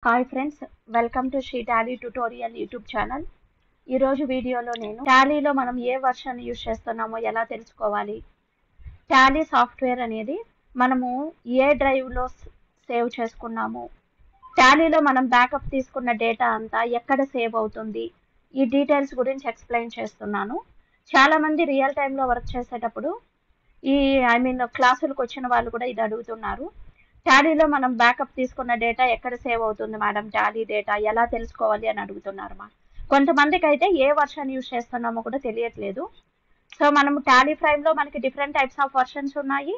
Hi friends, welcome to Sri Tally tutorial YouTube channel. ఈరోజు వీడియోలో నేను టాలీలో మనం ఏ వర్షన్ యూజ్ చేస్తున్నామో ఎలా తెలుసుకోవాలి, టాలీ సాఫ్ట్వేర్ అనేది మనము ఏ డ్రైవ్లో సేవ్ చేసుకున్నాము, టాలీలో మనం బ్యాకప్ తీసుకున్న డేటా అంతా ఎక్కడ సేవ్ అవుతుంది, ఈ డీటెయిల్స్ గురించి ఎక్స్ప్లెయిన్ చేస్తున్నాను. చాలామంది రియల్ టైంలో వర్క్ చేసేటప్పుడు క్లాసులకు వచ్చిన వాళ్ళు కూడా ఇది అడుగుతున్నారు. టాలీలో మనం బ్యాకప్ తీసుకున్న డేటా ఎక్కడ సేవ్ అవుతుంది మేడం, టాలీ డేటా ఎలా తెలుసుకోవాలి అని అడుగుతున్నారు మా. కొంతమందికి అయితే ఏ వర్షన్ యూజ్ చేస్తున్నామో కూడా తెలియట్లేదు. సో మనం టాలీ ప్రైమ్లో మనకి డిఫరెంట్ టైప్స్ ఆఫ్ వర్షన్స్ ఉన్నాయి,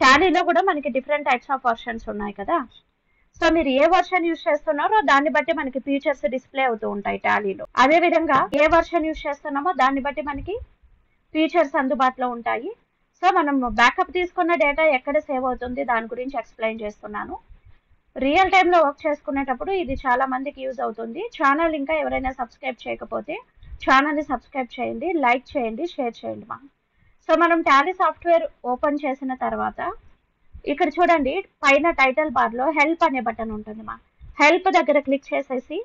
టాలీలో కూడా మనకి డిఫరెంట్ టైప్స్ ఆఫ్ వర్షన్స్ ఉన్నాయి కదా. సో మీరు ఏ వర్షన్ యూజ్ చేస్తున్నారో దాన్ని బట్టి మనకి ఫీచర్స్ డిస్ప్లే అవుతూ ఉంటాయి టాలీలో. అదేవిధంగా ఏ వర్షన్ యూజ్ చేస్తున్నామో దాన్ని బట్టి మనకి ఫీచర్స్ అందుబాటులో ఉంటాయి. సో మనం బ్యాకప్ తీసుకున్న డేటా ఎక్కడ సేవ్ అవుతుంది దాని గురించి ఎక్స్ప్లెయిన్ చేస్తున్నాను. రియల్ టైంలో వర్క్ చేసుకునేటప్పుడు ఇది చాలా మందికి యూజ్ అవుతుంది. ఛానల్ ఇంకా ఎవరైనా సబ్స్క్రైబ్ చేయకపోతే ఛానల్ని సబ్స్క్రైబ్ చేయండి, లైక్ చేయండి, షేర్ చేయండి మా. సో మనం టాలీ సాఫ్ట్వేర్ ఓపెన్ చేసిన తర్వాత ఇక్కడ చూడండి, పైన టైటిల్ బార్లో హెల్ప్ అనే బటన్ ఉంటుంది మా. హెల్ప్ దగ్గర క్లిక్ చేసేసి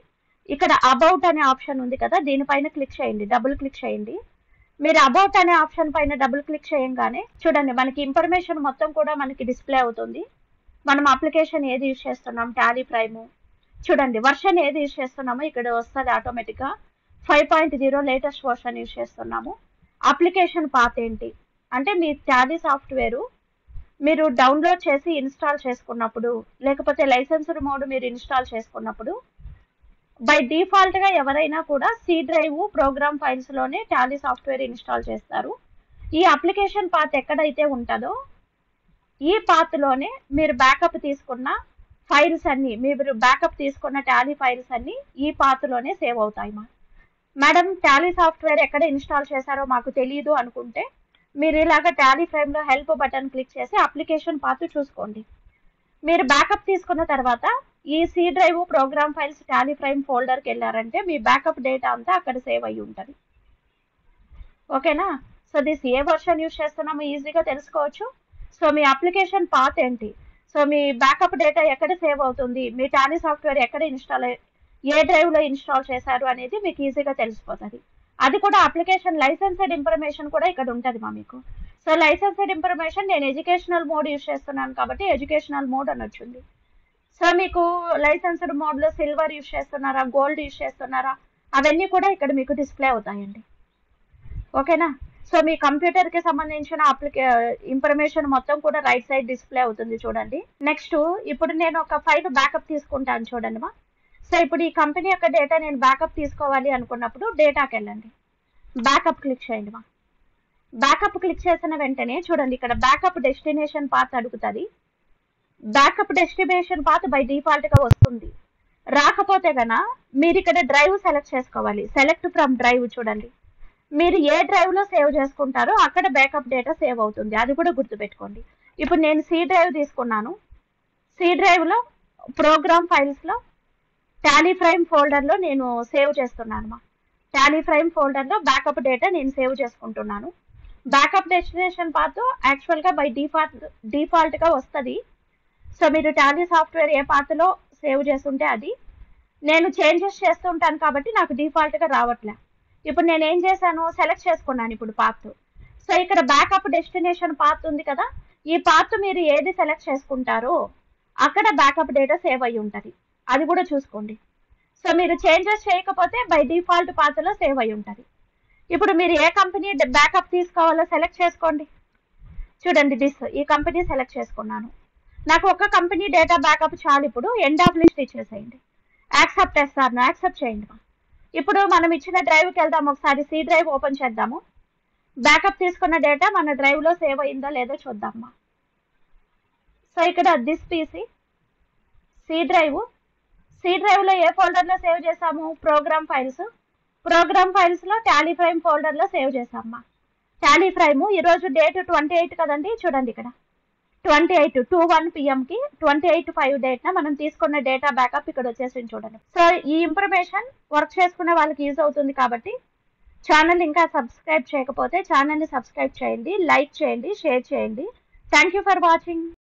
ఇక్కడ అబౌట్ అనే ఆప్షన్ ఉంది కదా, దీనిపైన క్లిక్ చేయండి, డబుల్ క్లిక్ చేయండి. మీరు అబౌట్ అనే ఆప్షన్ పైన డబుల్ క్లిక్ చేయంగానే చూడండి మనకి ఇన్ఫర్మేషన్ మొత్తం కూడా మనకి డిస్ప్లే అవుతుంది. మనం అప్లికేషన్ ఏది యూజ్ చేస్తున్నాం, టాలీ ప్రైమ్, చూడండి వర్షన్ ఏది యూజ్ చేస్తున్నామో ఇక్కడ వస్తుంది ఆటోమేటిక్గా. 5.0 లేటెస్ట్ వర్షన్ యూజ్ చేస్తున్నాము. అప్లికేషన్ పాత్ ఏంటి అంటే మీ టాలీ సాఫ్ట్వేరు మీరు డౌన్లోడ్ చేసి ఇన్స్టాల్ చేసుకున్నప్పుడు, లేకపోతే లైసెన్స్డ్ మోడ్ మీరు ఇన్స్టాల్ చేసుకున్నప్పుడు బై డిఫాల్ట్గా ఎవరైనా కూడా సి డ్రైవ్ ప్రోగ్రామ్ ఫైల్స్లోనే టాలీ సాఫ్ట్వేర్ ఇన్స్టాల్ చేస్తారు. ఈ అప్లికేషన్ పాత్ ఎక్కడైతే ఉంటుందో ఈ పాత్లోనే మీరు బ్యాకప్ తీసుకున్న ఫైల్స్ అన్నీ, మీరు బ్యాకప్ తీసుకున్న టాలీ ఫైల్స్ అన్నీ ఈ పాత్లోనే సేవ్ అవుతాయి మా. మేడం టాలీ సాఫ్ట్వేర్ ఎక్కడ ఇన్స్టాల్ చేశారో మాకు తెలియదు అనుకుంటే మీరు ఇలాగ టాలీ ప్రైమ్లో హెల్ప్ బటన్ క్లిక్ చేసి అప్లికేషన్ పాత్ చూసుకోండి. మీరు బ్యాకప్ తీసుకున్న తర్వాత ఈ C drive program files Tally Prime ఫోల్డర్కి వెళ్ళారంటే మీ బ్యాకప్ డేటా అంతా అక్కడ సేవ్ అయ్యి ఉంటుంది. ఓకేనా. So this A version use చేస్తున్నామో ఈజీగా తెలుసుకోవచ్చు. సో మీ అప్లికేషన్ పాత్ ఏంటి, సో మీ బ్యాకప్ డేటా ఎక్కడ సేవ్ అవుతుంది, మీ టాలీ సాఫ్ట్వేర్ ఎక్కడ ఏ డ్రైవ్లో ఇన్స్టాల్ చేశారు అనేది మీకు ఈజీగా తెలిసిపోతుంది. అది కూడా అప్లికేషన్ లైసెన్స్డ్ ఇన్ఫర్మేషన్ కూడా ఇక్కడ ఉంటుంది మా మీకు. సో లైసెన్స్డ్ ఇన్ఫర్మేషన్ నేను ఎడ్యుకేషనల్ మోడ్ యూజ్ చేస్తున్నాను కాబట్టి ఎడ్యుకేషనల్ మోడ్ అని వచ్చింది. సో మీకు లైసెన్స్డ్ మోడ్లో సిల్వర్ యూజ్ చేస్తున్నారా, గోల్డ్ యూజ్ చేస్తున్నారా, అవన్నీ కూడా ఇక్కడ మీకు డిస్ప్లే అవుతాయండి. ఓకేనా. సో మీ కంప్యూటర్కి సంబంధించిన ఇన్ఫర్మేషన్ మొత్తం కూడా రైట్ సైడ్ డిస్ప్లే అవుతుంది చూడండి. నెక్స్ట్ ఇప్పుడు నేను ఒక ఫైల్ బ్యాకప్ తీసుకుంటాను చూడండి మా. సో ఇప్పుడు ఈ కంపెనీ యొక్క డేటా నేను బ్యాకప్ తీసుకోవాలి అనుకున్నప్పుడు డేటాకి వెళ్ళండి, బ్యాకప్ క్లిక్ చేయండి మా. బ్యాకప్ క్లిక్ చేసిన వెంటనే చూడండి ఇక్కడ బ్యాకప్ డెస్టినేషన్ పాత్ అడుగుతుంది. బ్యాకప్ డెస్టినేషన్ పాత్ బై డిఫాల్ట్గా వస్తుంది. రాకపోతే కనుక మీరు ఇక్కడ డ్రైవ్ సెలెక్ట్ చేసుకోవాలి, సెలెక్ట్ ఫ్రమ్ డ్రైవ్. చూడండి మీరు ఏ డ్రైవ్లో సేవ్ చేసుకుంటారో అక్కడ బ్యాకప్ డేటా సేవ్ అవుతుంది, అది కూడా గుర్తుపెట్టుకోండి. ఇప్పుడు నేను సి డ్రైవ్ తీసుకున్నాను. సి డ్రైవ్లో ప్రోగ్రామ్ ఫైల్స్లో టాలీ ప్రైమ్ ఫోల్డర్లో నేను సేవ్ చేస్తున్నాను మా. టాలీ ప్రైమ్ ఫోల్డర్లో బ్యాకప్ డేటా నేను సేవ్ చేసుకుంటున్నాను. బ్యాకప్ డెస్టినేషన్ పాత్ యాక్చువల్గా బై డిఫాల్ట్గా వస్తుంది. సో మీరు టాలీ సాఫ్ట్వేర్ ఏ పాత్లో సేవ్ చేస్తుంటే అది, నేను చేంజెస్ చేస్తుంటాను కాబట్టి నాకు డిఫాల్ట్గా రావట్లే. ఇప్పుడు నేను ఏం చేశాను, సెలెక్ట్ చేసుకున్నాను ఇప్పుడు పాత్. సో ఇక్కడ బ్యాకప్ డెస్టినేషన్ పాత్ ఉంది కదా, ఈ పాత్ మీరు ఏది సెలెక్ట్ చేసుకుంటారో అక్కడ బ్యాకప్ డేటా సేవ్ అయ్యి ఉంటుంది, అది కూడా చూసుకోండి. సో మీరు చేంజెస్ చేయకపోతే బై డిఫాల్ట్ పాత్లో సేవ్ అయ్యి ఉంటుంది. ఇప్పుడు మీరు ఏ కంపెనీ బ్యాకప్ తీసుకోవాలో సెలెక్ట్ చేసుకోండి. చూడండి ఈ కంపెనీ సెలెక్ట్ చేసుకున్నాను. నాకు ఒక కంపెనీ డేటా బ్యాకప్ చాలు. ఇప్పుడు ఎండ్ ఆఫ్ లిస్ట్ ఇచ్చేసేయండి, యాక్సెప్ట్ చేస్తాను, యాక్సెప్ట్ చేయండి. ఇప్పుడు మనం ఇచ్చిన డ్రైవ్కి వెళ్దాము, ఒకసారి సి డ్రైవ్ ఓపెన్ చేద్దాము. బ్యాకప్ తీసుకున్న డేటా మన డ్రైవ్లో సేవ్ అయిందో లేదో చూద్దామా. సో ఇక్కడ దిస్ పీసీ సి డ్రైవ్లో ఏ ఫోల్డర్లో సేవ్ చేసాము, ప్రోగ్రామ్ ఫైల్స్లో టాలీ ప్రైమ్ ఫోల్డర్లో సేవ్ చేసామా. టాలీ ప్రైమ్ ఈరోజు డేట్ 28 కదండి, చూడండి ఇక్కడ 28/2/1 PM 28/5 డేట్న మనం తీసుకున్న డేటా బ్యాకప్ ఇక్కడ వచ్చేసింది చూడండి. సో ఈ ఇన్ఫర్మేషన్ వర్క్ చేసుకునే వాళ్ళకి యూజ్ అవుతుంది కాబట్టి ఛానల్ ఇంకా సబ్స్క్రైబ్ చేయకపోతే ఛానల్ని సబ్స్క్రైబ్ చేయండి, లైక్ చేయండి, షేర్ చేయండి. Thank you for watching.